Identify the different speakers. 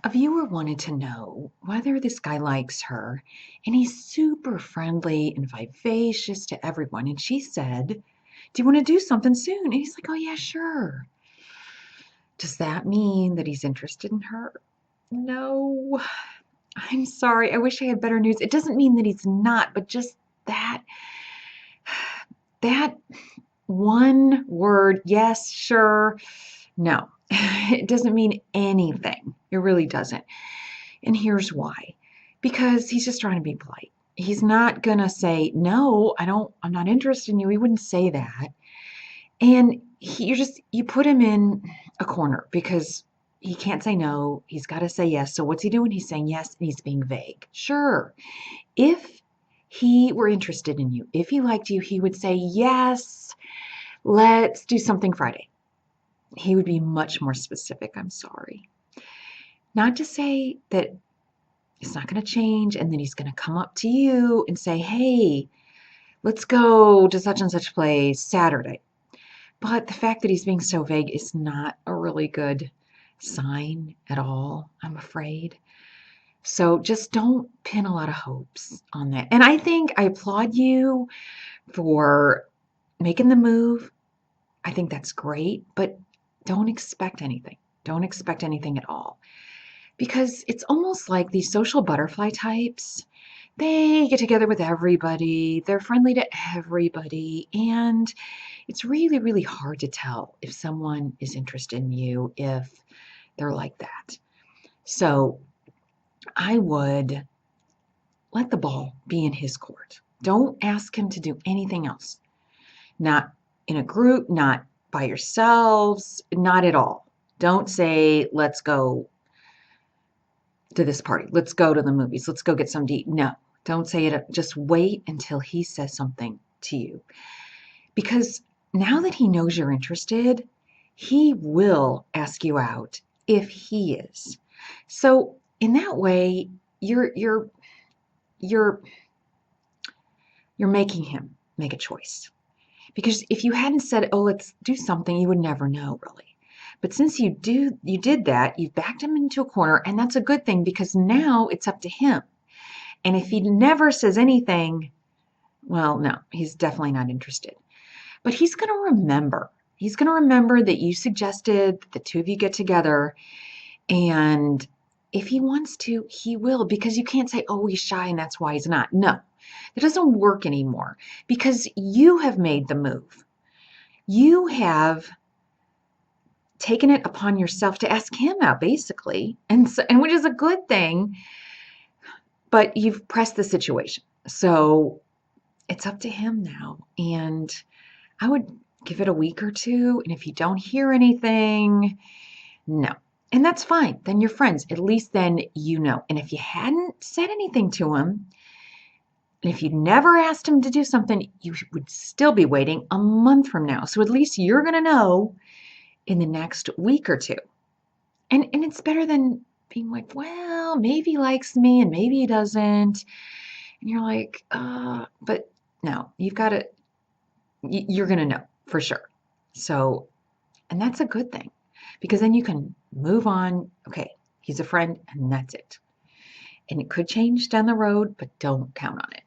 Speaker 1: A viewer wanted to know whether this guy likes her, and he's super friendly and vivacious to everyone. And she said, "Do you want to do something soon?" And he's like, "Oh, yeah, sure." Does that mean that he's interested in her? No. I'm sorry. I wish I had better news. It doesn't mean that he's not, but just that that one word, yes, sure, no. It doesn't mean anything. It really doesn't. And here's why. Because he's just trying to be polite. He's not going to say, "No, I'm not interested in you." He wouldn't say that. And you put him in a corner because he can't say no. He's got to say yes. So what's he doing? He's saying yes and he's being vague. Sure. If he were interested in you, if he liked you, he would say, "Yes, let's do something Friday." He would be much more specific. I'm sorry. Not to say that it's not going to change and then he's going to come up to you and say, "Hey, let's go to such and such place Saturday." But the fact that he's being so vague is not a really good sign at all, I'm afraid. So just don't pin a lot of hopes on that. And I think I applaud you for making the move. I think that's great, but don't expect anything. Don't expect anything at all. Because it's almost like these social butterfly types, they get together with everybody, they're friendly to everybody, and it's really, really hard to tell if someone is interested in you if they're like that. So I would let the ball be in his court. Don't ask him to do anything else. Not in a group, not by yourselves, not at all. Don't say, "Let's go to this party. Let's go to the movies. Let's go get something to eat." No, don't say it. Just wait until he says something to you. Because now that he knows you're interested, he will ask you out if he is. So in that way, you're you're making him make a choice. Because if you hadn't said, "Oh, let's do something," you would never know really. But since you did that, you've backed him into a corner, and that's a good thing because now it's up to him. And if he never says anything, well, no, he's definitely not interested. But he's going to remember. He's going to remember that you suggested the two of you get together. And if he wants to, he will, because you can't say, "Oh, he's shy and that's why he's not." No, that doesn't work anymore because you have made the move. You have taken it upon yourself to ask him out, basically, and which is a good thing, but you've pressed the situation. So it's up to him now. And I would give it a week or two. And if you don't hear anything, no. And that's fine. Then you're friends. At least then you know. And if you hadn't said anything to him, and if you'd never asked him to do something, you would still be waiting a month from now. So at least you're going to know in the next week or two. And it's better than being like, "Well, maybe he likes me and maybe he doesn't." And you're like, but no, you're going to know for sure. So, and that's a good thing because then you can move on. Okay, he's a friend and that's it. And it could change down the road, but don't count on it.